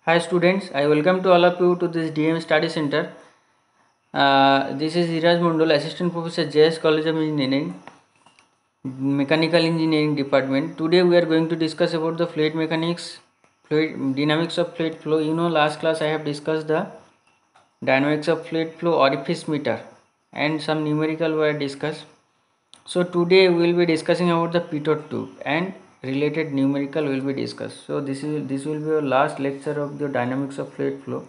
Hi students, I welcome to all of you to this DM Study Center. This is Iraj Mundal, Assistant Professor JS College of Engineering, Mechanical Engineering Department. Today we are going to discuss about the fluid mechanics, fluid dynamics of fluid flow. Last class I have discussed the dynamics of fluid flow orifice meter and some numerical were discussed. So today we will be discussing about the pitot tube and related numerical will be discussed. So this will be our last lecture of the dynamics of fluid flow.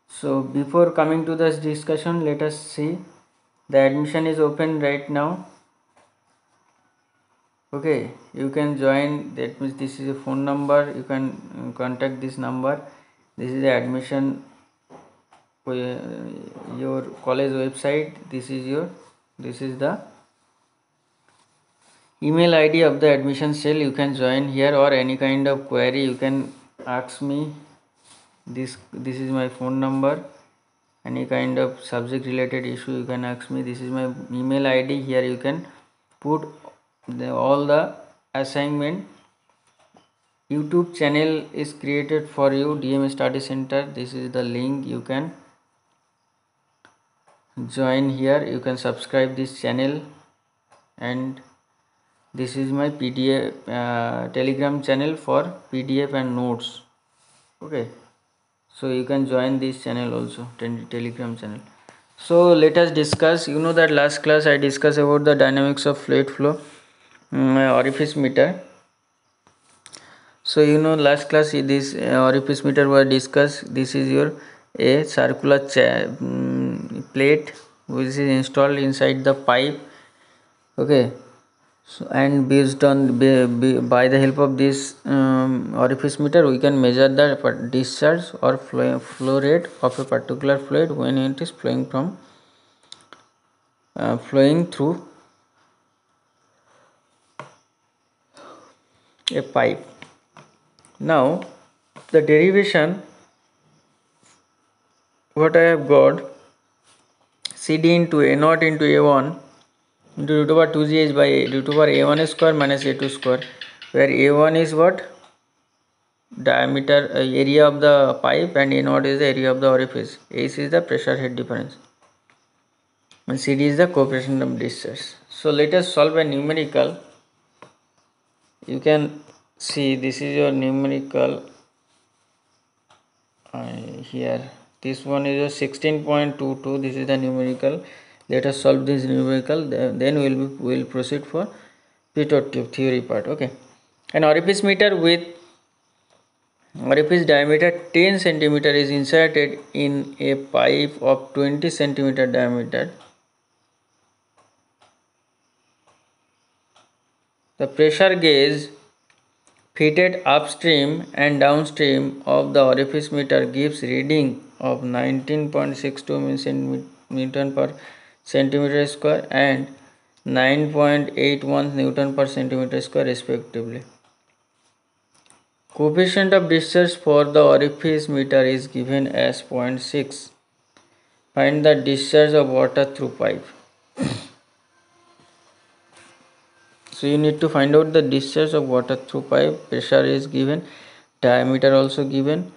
So before coming to this discussion, let us see the admission is open right now. Okay, you can join. That means this is a phone number. You can contact this number. This is the admission. Your college website. This is the email ID of the admission cell. You can join here, or any kind of query you can ask me. This is my phone number. Any kind of subject related issue you can ask me. This is my email ID. Here you can put all the assignment. YouTube channel is created for you, DM Study Center. This is the link. You can join here. You can subscribe this channel, and this is my PDF Telegram channel for PDF and notes. Okay, so you can join this channel also, Telegram channel. So let us discuss. That last class I discussed about the dynamics of fluid flow orifice meter. So last class this orifice meter was discussed. This is your a circular plate which is installed inside the pipe. Okay, so and based on by the help of this orifice meter we can measure the discharge or flow rate of a particular fluid when it is flowing through a pipe. Now the derivation what I have got, CD into A naught into A1 into root over 2gh by root over A1 square minus A2 square, where A1 is what? Diameter area of the pipe, and A naught is the area of the orifice. H is the pressure head difference, and CD is the coefficient of discharge. So let us solve a numerical. You can see this is your numerical here. This one is a 16.22. This is the numerical. Let us solve this numerical. Then we will proceed for pitot tube theory part. Okay, an orifice meter with orifice diameter 10 cm is inserted in a pipe of 20 cm diameter. The pressure gauge fitted upstream and downstream of the orifice meter gives reading of 19.62 Newton per centimeter square and 9.81 Newton per centimeter square respectively. Coefficient of discharge for the orifice meter is given as 0.6. Find the discharge of water through pipe. So you need to find out the discharge of water through pipe. Pressure is given, diameter also given,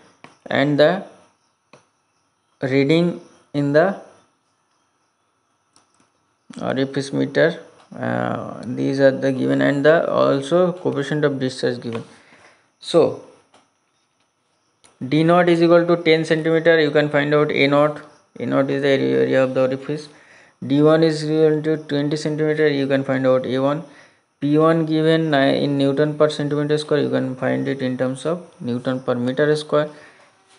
and the reading in the orifice meter. These are the given, and the also coefficient of discharge given. So D naught is equal to 10 centimeter. You can find out A naught. A naught is the area of the orifice. D1 is equal to 20 centimeter. You can find out A1. P1 given in Newton per centimeter square. You can find it in terms of Newton per meter square.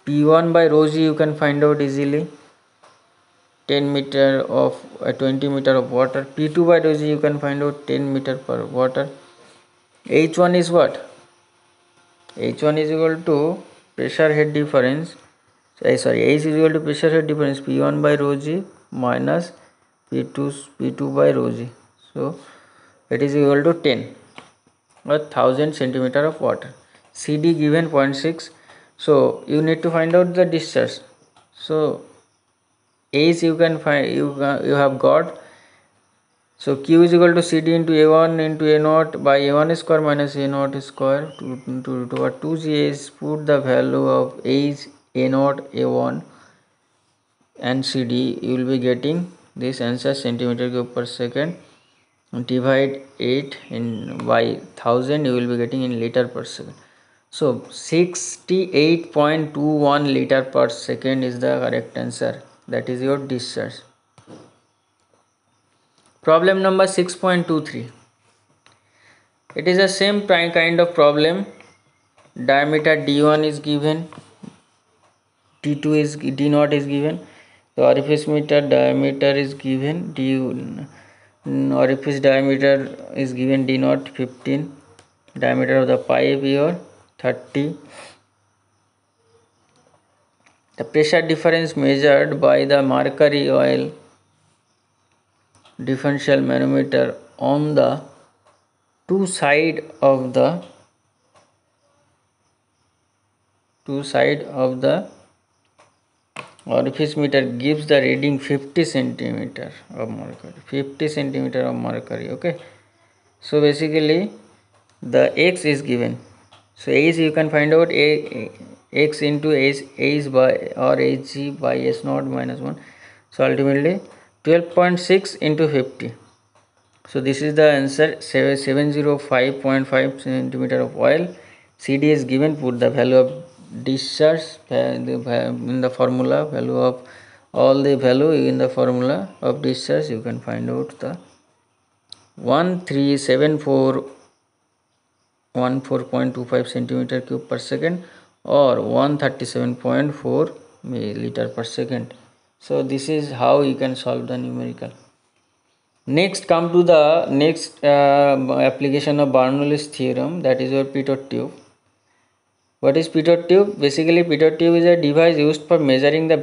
P1 by rho g you can find out easily. 10 meter of 20 meter of water. P2 by rho g you can find out 10 meter per water. H1 is what? H1 is equal to pressure head difference. H is equal to pressure head difference P1 by rho g minus P2 by rho g. So it is equal to 10 or 1000 centimeter of water. CD given 0.6. So you need to find out the discharge. So H you can find, you have got So Q is equal to CD into A1 into A0 by A1 square minus A0 square to 2G is put the value of H, A0, A1 and CD. You will be getting this answer centimeter cube per second. Divide 8 in by 1000, you will be getting in liter per second. So 68.21 liter per second is the correct answer. That is your discharge. Problem number 6.23. It is the same kind of problem. Diameter D1 is given, D2 is D0 is given. The orifice meter diameter is given, orifice diameter is given D0 15, diameter of the pipe here 30. The pressure difference measured by the mercury oil differential manometer on the two side of the orifice meter gives the reading 50 centimeter of mercury. Okay, so basically the x is given. So H you can find out x into H by or Hg by S0 minus 1. So ultimately 12.6 into 50. So this is the answer. 705.5 centimeter of oil. CD is given. Put the value of discharge in the formula. Value of all the value in the formula of discharge. You can find out the 137414.25 centimeter cube per second or 137.4 milliliter per second. So this is how you can solve the numerical. Next, come to the next application of Bernoulli's theorem, that is your pitot tube. What is pitot tube? Basically, pitot tube is a device used for measuring the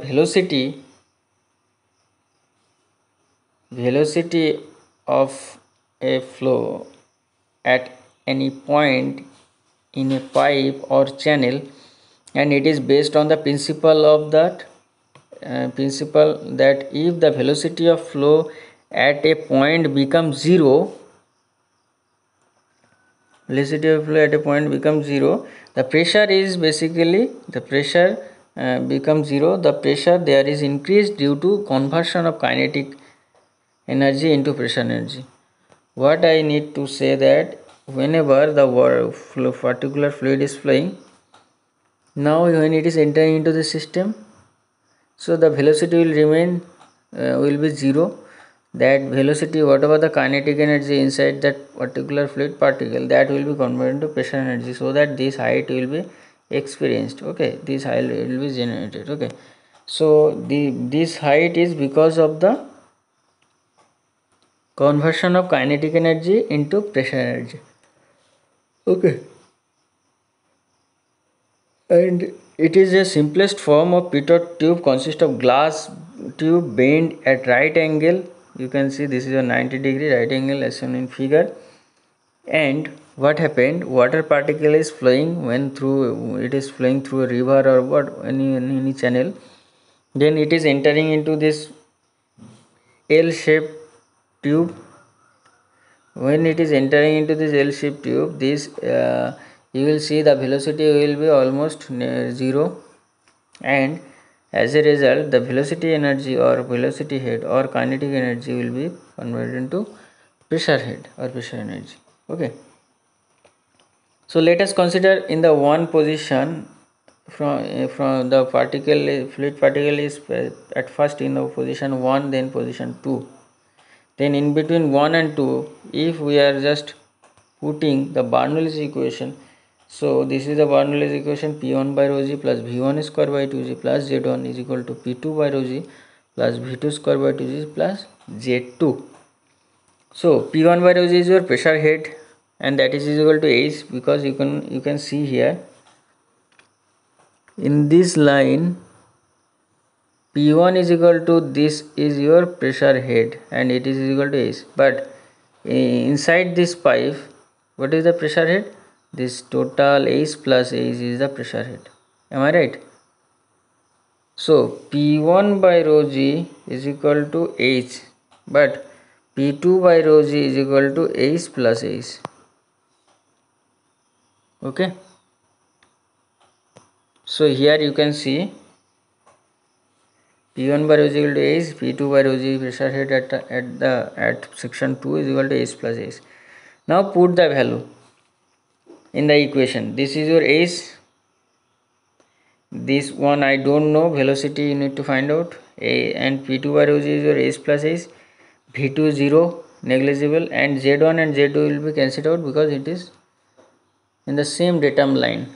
velocity of a flow at any point in a pipe or channel, and it is based on the principle of that if the velocity of flow at a point becomes zero, the pressure is basically becomes zero. The pressure there is increased due to conversion of kinetic energy into pressure energy. What I need to say that whenever the particular fluid is flowing, now when it is entering into the system, so the velocity will remain will be zero. That velocity, whatever the kinetic energy inside that particular fluid particle, that will be converted into pressure energy, so that this height will be experienced. Okay, this height will be generated. Okay, so this height is because of the conversion of kinetic energy into pressure energy. Okay, and it is a simplest form of pitot tube, consists of glass tube bent at right angle. You can see this is a 90-degree right angle as shown in figure. And what happened, water particle is flowing it is flowing through a river or any channel, then it is entering into this L-shaped tube. When it is entering into this L-shaped tube, you will see the velocity will be almost zero, and as a result the velocity energy or velocity head or kinetic energy will be converted into pressure head or pressure energy. Okay, so let us consider in the one position from the fluid particle is at first in the position 1, then position 2, then in between 1 and 2, if we are just putting the Bernoulli's equation, so this is the Bernoulli's equation, P1 by rho g plus V1 square by 2g plus Z1 is equal to P2 by rho g plus V2 square by 2g plus Z2. So P1 by rho g is your pressure head, and that is equal to H, because you can see here in this line P1 is equal to, this is your pressure head and it is equal to H, but inside this pipe, what is the pressure head? This total H plus H is the pressure head. Am I right? So P1 by rho g is equal to H, but P2 by rho g is equal to H plus H. Okay. So here you can see P1 by rho g equal to H, P2 by rho g pressure head at section 2 is equal to H plus H. Now put the value in the equation. This is your H. This one I don't know, velocity you need to find out. And P2 by rho g is your H plus H. V2 0, negligible, and Z1 and Z2 will be cancelled out because it is in the same datum line.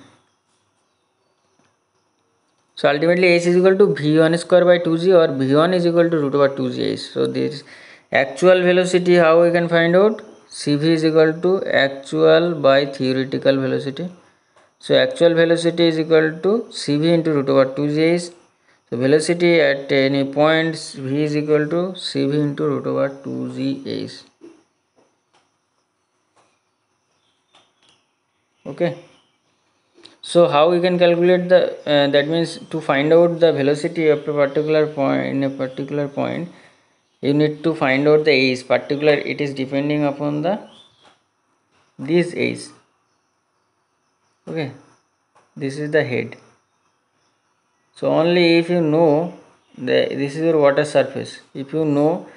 So ultimately H is equal to V1 square by 2g, or V1 is equal to root over 2gh. So this actual velocity, how we can find out? Cv is equal to actual by theoretical velocity. So actual velocity is equal to Cv into root over 2gh. So velocity at any point V is equal to Cv into root over 2gh. Okay. So how we can calculate the that means to find out the velocity of a particular point in a particular point, you need to find out the age. Particular, it is depending upon the this age. Okay, this is the head. So only if you know this is your water surface. If you know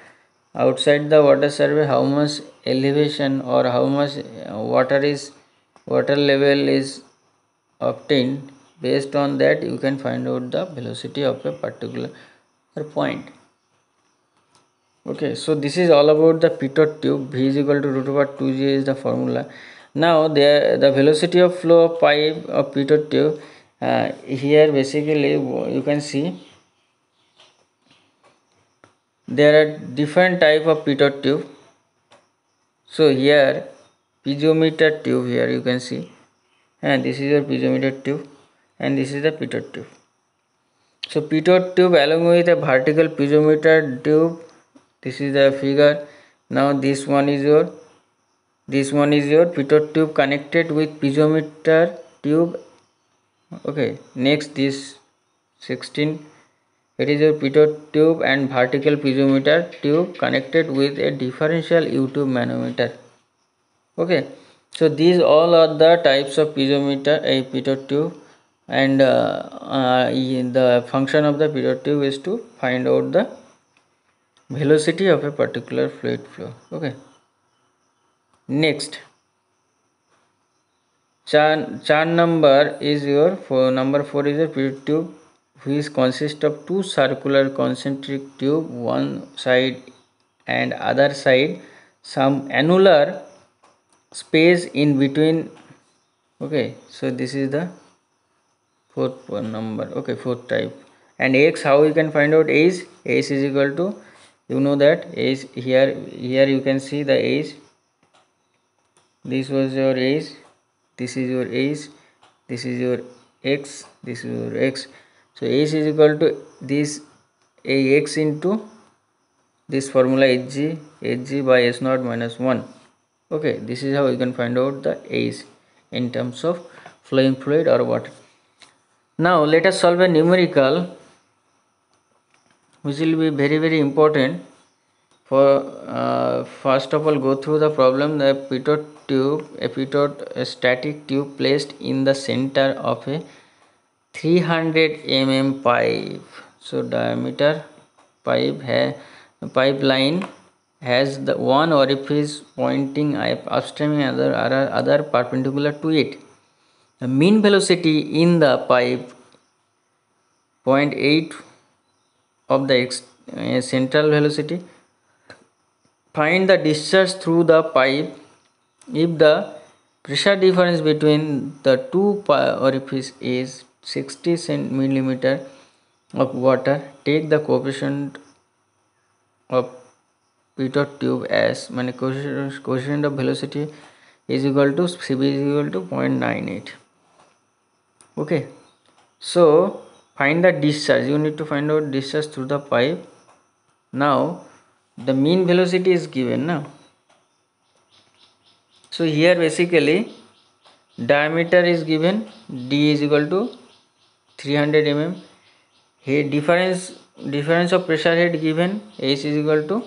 outside the water surface how much elevation or how much water level is obtained, based on that you can find out the velocity of a particular point. Okay, so this is all about the pitot tube. V is equal to root over 2g is the formula. Now the velocity of flow of pipe of pitot tube, here basically you can see there are different type of pitot tube. So here piezometer tube, here you can see, and this is your piezometer tube, and this is the pitot tube. So pitot tube along with a vertical piezometer tube, this is the figure. Now this one is your pitot tube connected with piezometer tube. Okay, next this 16, it is your pitot tube and vertical piezometer tube connected with a differential U-tube manometer. Okay, so these all are the types of piezometer, a pitot tube, and the function of the pitot tube is to find out the velocity of a particular fluid flow. Okay, next chart number is your number 4 is a pitot tube which consists of two circular concentric tube, one side and other side some annular space in between. Okay, so this is the fourth number. Okay, fourth type. And X, how we can find out age? Age is equal to, you know that age, here you can see the age. This was your age, this is your age, this is your X, this is your X. So age is equal to this Ax into this formula Hg by S0 minus 1. Okay, this is how you can find out the age in terms of flowing fluid or water. Now let us solve a numerical which will be very very important. For first of all, go through the problem. The pitot tube, a static tube placed in the center of a 300 mm pipe. So diameter pipeline has the one orifice pointing upstream and other perpendicular to it. The mean velocity in the pipe 0.8 of the central velocity. Find the discharge through the pipe if the pressure difference between the two orifices is 60 millimeter of water. Take the coefficient of pitot tube as coefficient of velocity is equal to Cv is equal to 0.98. Okay, so find the discharge. You need to find out discharge through the pipe. Now the mean velocity is given now. So here basically diameter is given, d is equal to 300 mm. Here difference of pressure head given, H is equal to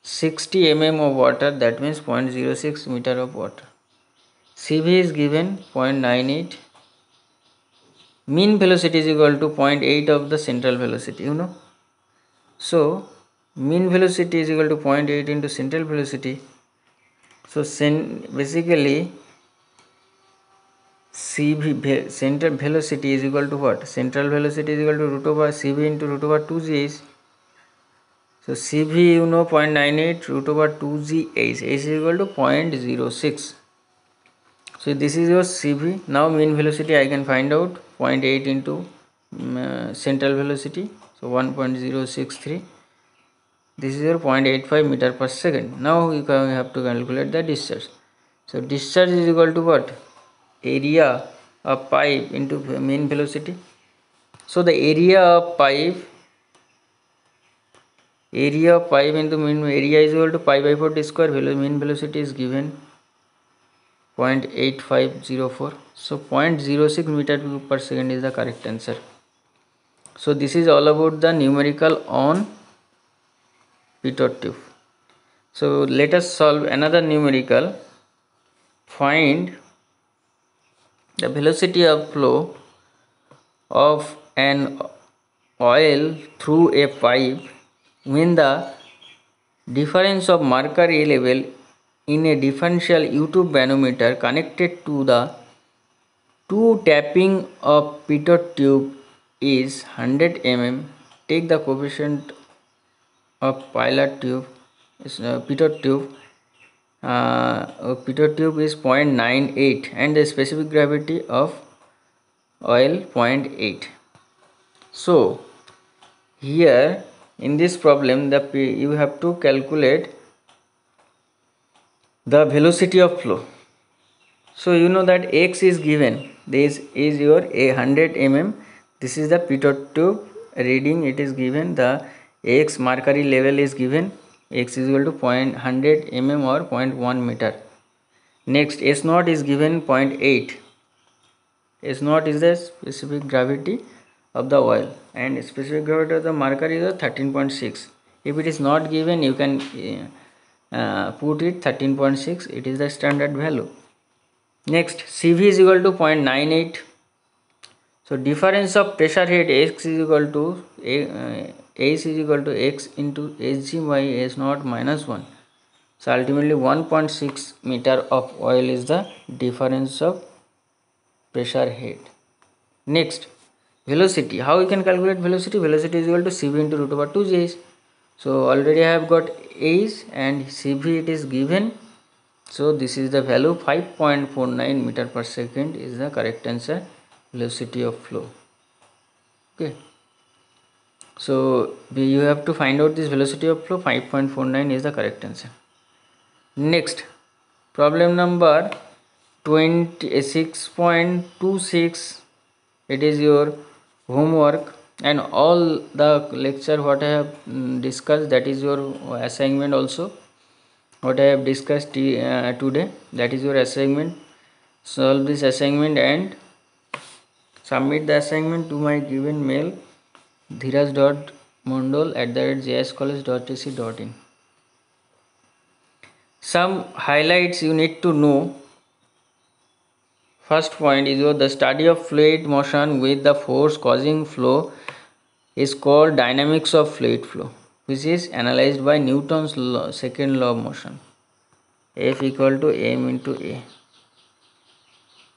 60 mm of water, that means 0.06 meter of water. CV is given 0.98. Mean velocity is equal to 0.8 of the central velocity, you know. So mean velocity is equal to 0.8 into central velocity. So basically CV central velocity is equal to what? Central velocity is equal to root over CV into root over 2g is. So CV, you know, 0.98 root over 2g h is equal to 0.06. So this is your CV. Now mean velocity I can find out 0.8 into central velocity. So 1.063. This is your 0.85 meter per second. Now you have to calculate the discharge. So discharge is equal to what? Area of pipe into mean velocity. So the area of pipe into mean area is equal to pi by 4 d square. Mean velocity is given 0.8504. So 0.06 meter cube per second is the correct answer. So this is all about the numerical on pitot tube. So let us solve another numerical. Find the velocity of flow of an oil through a pipe when the difference of mercury level in a differential U-tube manometer connected to the two tapping of pitot tube is 100 mm. Take the coefficient of pilot tube is pitot tube. Pitot tube is 0.98 and the specific gravity of oil 0.8. So here in this problem you have to calculate the velocity of flow. So you know that x is given. This is your 100 mm. This is the pitot tube reading. It is given. The x mercury level is given. X is equal to 0.100 mm or 0.1 meter. Next, S naught is given 0.8. S naught is the specific gravity of the oil and specific gravity of the mercury is 13.6. If it is not given, you can put it 13.6. It is the standard value. Next, CV is equal to 0.98. So difference of pressure head X is equal to S is equal to X into Hg by S naught minus 1. So ultimately 1.6 meter of oil is the difference of pressure head. Next, velocity. How you can calculate velocity? Velocity is equal to CV into root over 2g. So already I have got H and CV it is given. So this is the value 5.49 meter per second is the correct answer. Velocity of flow. Okay. So you have to find out this velocity of flow. 5.49 is the correct answer. Next, problem number 26.26. It is your homework and all the lecture what I have discussed, that is your assignment also. What I have discussed today, that is your assignment. Solve this assignment and submit the assignment to my given mail dheeraj.mondal@jscollege.ac.in. Some highlights you need to know. First point is the study of fluid motion with the force causing flow is called dynamics of fluid flow, which is analyzed by Newton's second law of motion. F equal to m into a,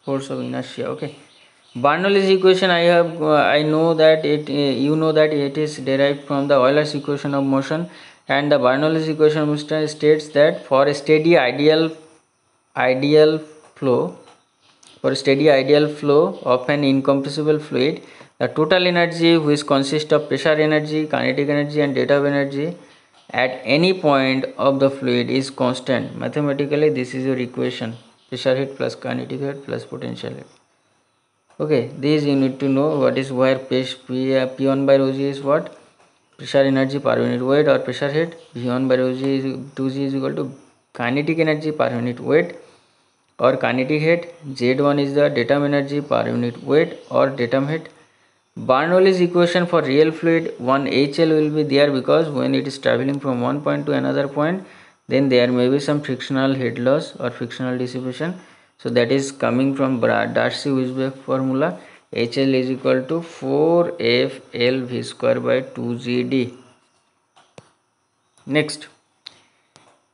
force of inertia. Okay. Bernoulli's equation I know that it you know that it is derived from the Euler's equation of motion, and the Bernoulli's equation of motion states that for a steady ideal flow of an incompressible fluid, the total energy, which consists of pressure energy, kinetic energy and rate of energy at any point of the fluid, is constant. Mathematically this is your equation: pressure head plus kinetic head plus potential head. Okay, this you need to know. What is where P1 by rho g is what? Pressure energy per unit weight or pressure head. V1 by rho g is 2g is equal to kinetic energy per unit weight or kinetic head. Z1 is the datum energy per unit weight or datum head. Bernoulli's equation for real fluid, one HL will be there because when it is traveling from one point to another point, then there may be some frictional head loss or frictional dissipation. So that is coming from Darcy-Weisbach formula. HL is equal to 4FL V square by 2GD. Next,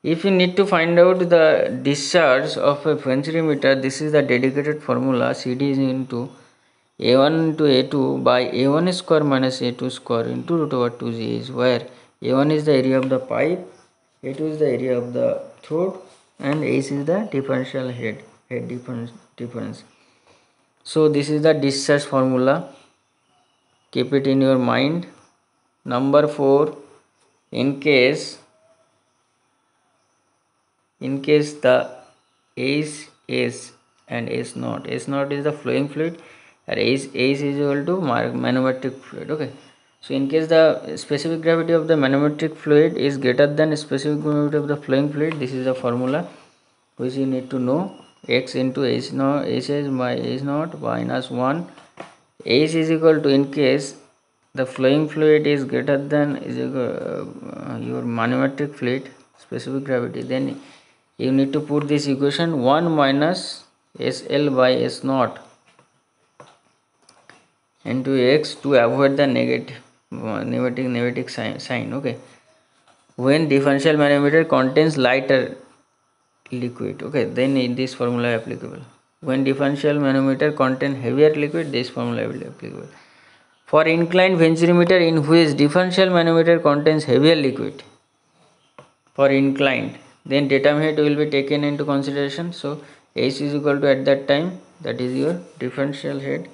if you need to find out the discharge of a venturimeter, this is the dedicated formula. CD is into A1 into A2 by A1 square minus A2 square into root over 2G is where A1 is the area of the pipe, A2 is the area of the throat, and H is the differential head difference. So this is the discharge formula. Keep it in your mind. Number 4, in case the S and S naught is the flowing fluid, and S is equal to manometric fluid. Okay, so in case the specific gravity of the manometric fluid is greater than specific gravity of the flowing fluid, this is the formula which you need to know. X into H naught, H is by H naught minus 1. H is equal to, in case the flowing fluid is greater than your manometric fluid specific gravity, then you need to put this equation 1 minus SL by S naught into X to avoid the negative sign. Okay, when differential manometer contains lighter liquid, okay, then in this formula applicable. When differential manometer contain heavier liquid, this formula will be applicable. For inclined venturimeter in which differential manometer contains heavier liquid, for inclined, then datum height will be taken into consideration. So H is equal to, at that time, that is your differential head,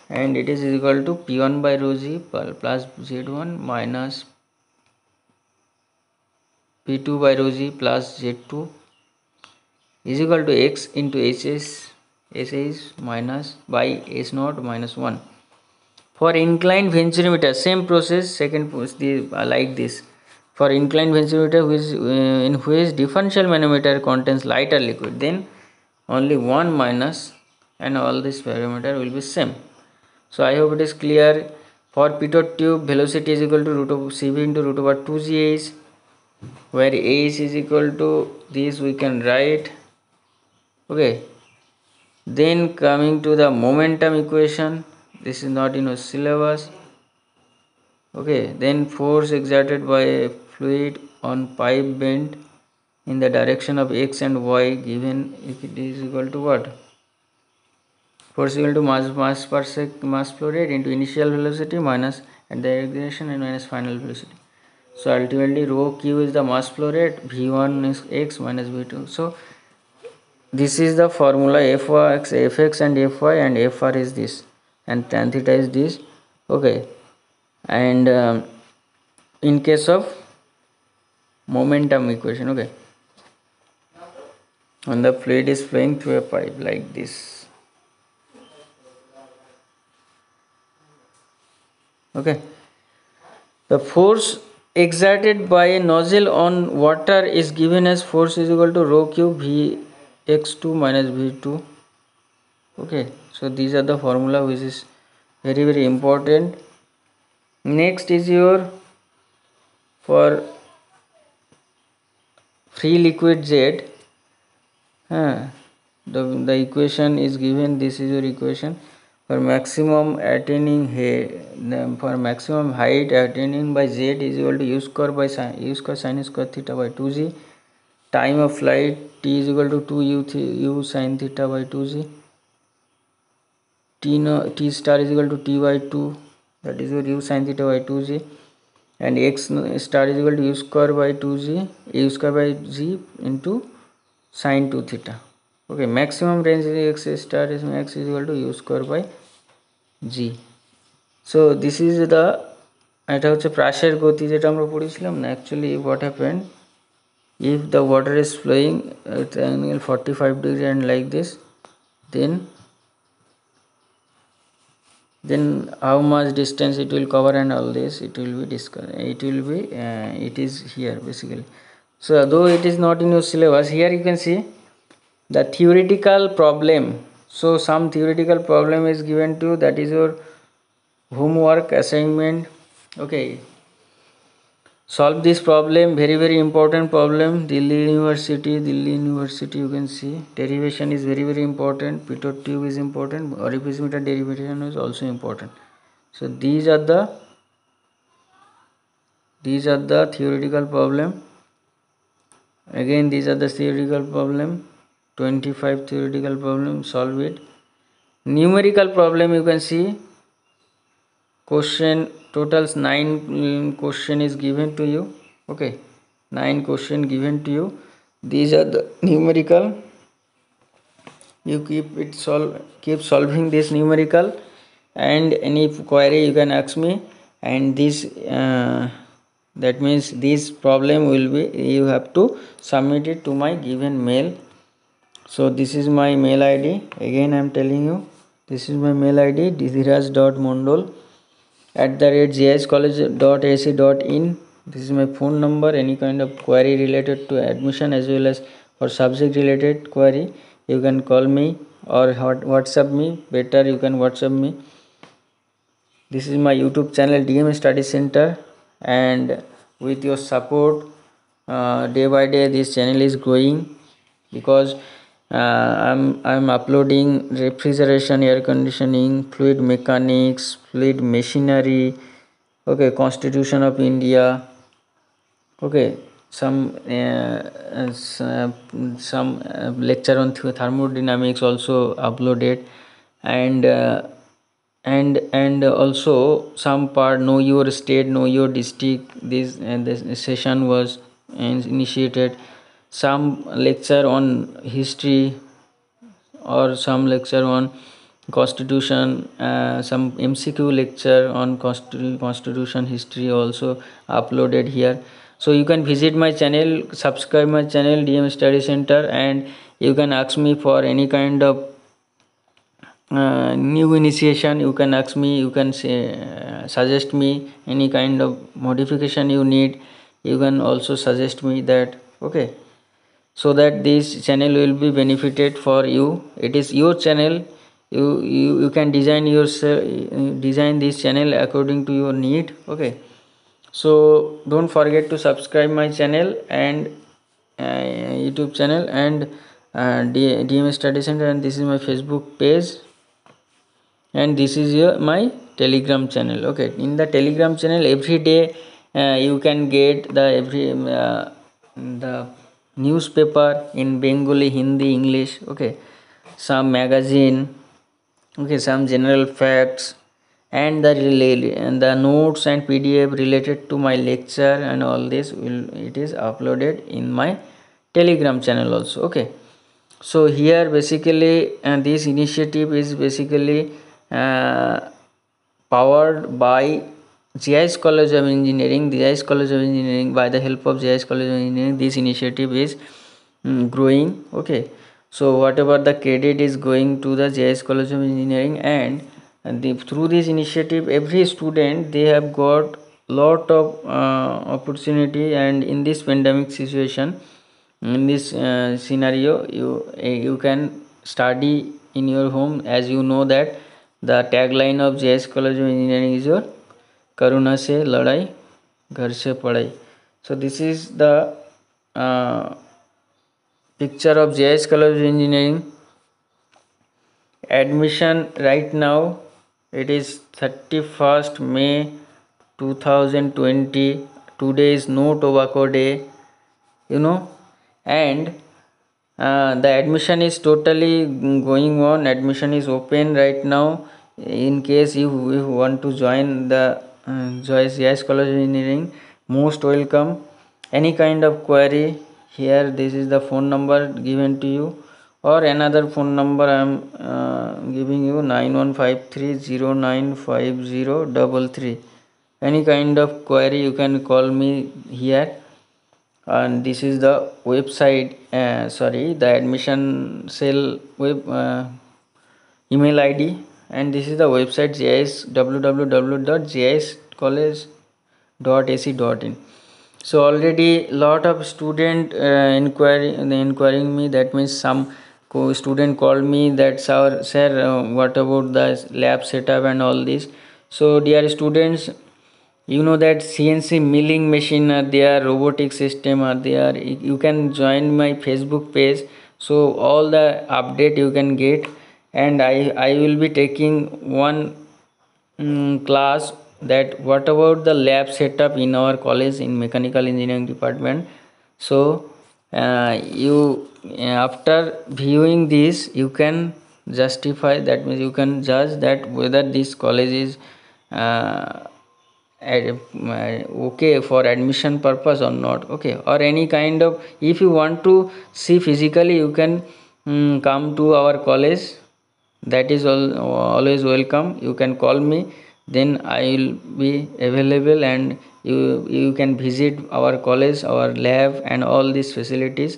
and it is equal to P1 by rho G plus Z1 minus P2 by rho G plus Z2 is equal to X into SS minus by S naught minus 1. For inclined venturimeter, same process, second like this. For inclined venturimeter in which differential manometer contains lighter liquid, then only 1 minus and all this parameter will be same. So I hope it is clear. For pitot tube, velocity is equal to root of CV into root over 2gh, where h is equal to this we can write. Okay, then coming to the momentum equation, this is not in a syllabus. Okay, then force exerted by a fluid on pipe bent in the direction of x and y given, if it is equal to what? Force equal to mass per sec mass flow rate into initial velocity minus at the acceleration and minus final velocity. So ultimately rho q is the mass flow rate, v1 is x minus v2. So this is the formula. Fx and fy, and fr is this, and tan theta is this. Okay, and in case of momentum equation, okay, when the fluid is flowing through a pipe like this, okay, the force exerted by a nozzle on water is given as force is equal to rho q vx2 minus v2. Okay, so these are the formula which is very important. Next is your, for free liquid Z, the equation is given. This is your equation for maximum attaining for maximum height attaining by Z is equal to u square by sin square theta by 2g. Time of flight t is equal to 2u sin theta by 2g. T star is equal to t by 2, that is your u sin theta by 2g, and x star is equal to u square by 2g, u square by g into sin 2 theta. Okay, maximum range x star is max is equal to u square by g. So this is the, এটা হচ্ছে প্রাসের গতি যেটা আমরা পড়েছিলাম না, actually what happened, if the water is flowing at angle 45 degree and like this, then how much distance it will cover and all this it will be discussed. It is here basically. So though it is not in your syllabus, here you can see the theoretical problem. So some theoretical problem is given to you, that is your homework assignment. Okay, solve this problem, very important problem. Delhi University, you can see derivation is very important. Pitot tube is important. Orifice meter derivation is also important. So these are the theoretical problem. Again, these are the theoretical problem. 25 theoretical problem, solve it. Numerical problem, you can see question totals 9 question is given to you. Okay, 9 question given to you. These are the numerical. You keep solving this numerical, and any query you can ask me. And this that means this problem will be, you have to submit it to my given mail. So this is my mail id. Again I am telling you, this is my mail id, dhiraj.mondal@giscollege.ac.in. this is my phone number. Any kind of query related to admission as well as for subject related query, you can call me or WhatsApp me. Better you can WhatsApp me. This is my YouTube channel, DM Study Center, and with your support, day by day this channel is growing, because I'm uploading refrigeration, air conditioning, fluid mechanics, fluid machinery, okay, Constitution of India, okay, some lecture on thermodynamics also uploaded, and also some part know your state, know your district. This session was initiated. Some lecture on history, or some lecture on constitution, some MCQ lecture on constitution history also uploaded here. So you can visit my channel, subscribe my channel, DM Study Center, and you can ask me for any kind of new initiation. You can ask me, you can say, suggest me any kind of modification you need. You can also suggest me that. Okay, so that this channel will be benefited for you. It is your channel. You can design yourself, design this channel according to your need. Okay, so don't forget to subscribe my channel and YouTube channel, and DM Study Center, and this is my Facebook page, and this is my Telegram channel. Okay, in the Telegram channel every day you can get the newspaper in Bengali, Hindi, English. Okay, some magazine, okay, some general facts, and the notes and PDF related to my lecture, and all this it is uploaded in my Telegram channel also. Okay, so here basically this initiative is basically powered by GIS College of Engineering. GIS College of Engineering, by the help of GIS College of Engineering, this initiative is growing. Okay, so whatever the credit is going to the GIS College of Engineering, and through this initiative every student, they have got lot of opportunity. And in this pandemic situation, in this scenario, you can study in your home. As you know that the tagline of GIS College of Engineering is your करुणा से लड़ाई घर से पढ़ाई. So this is the picture of GIS College of Engineering. Admission right now, it is 31st May 2020. Today is no tobacco day, and the admission is totally going on. Admission is open right now. In case you want to join the GIS College of Engineering, most welcome. Any kind of query, here this is the phone number given to you, or another phone number I am giving you, 9153095033. Any kind of query you can call me here. And this is the website, the admission cell web email ID, and this is the website GIS, www.giscollege.ac.in. So already lot of student inquiring me. That means some student called me that sir, what about the lab setup and all this. So dear students, you know that CNC milling machine are there, robotic system are there. You can join my Facebook page, so all the update you can get. And I will be taking one class, that what about the lab setup in our college in mechanical engineering department. So you after viewing this, you can justify, that means you can judge that whether this college is uh, okay for admission purpose or not, okay, or any kind of, if you want to see physically, you can come to our college. That is always welcome. You can call me, then I will be available, and you can visit our college, our lab, and all these facilities.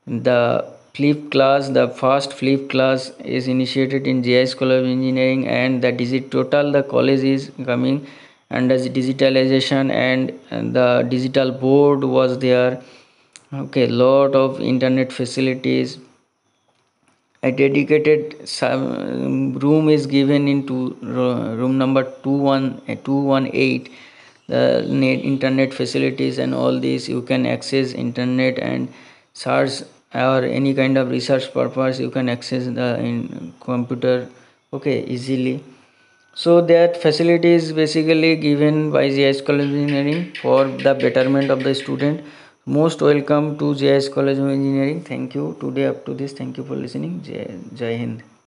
The the first flip class is initiated in JIS College of Engineering, and the total the college is coming under digitalization, and the digital board was there. Okay, lot of internet facilities. A dedicated room is given into room number 218. The internet facilities and all these, you can access internet and search, or any kind of research purpose you can access the in computer, okay, easily. So that facility is basically given by JIS College of Engineering for the betterment of the student. Most welcome to JIS College of Engineering. Thank you today up to this. Thank you for listening. Jai Hind.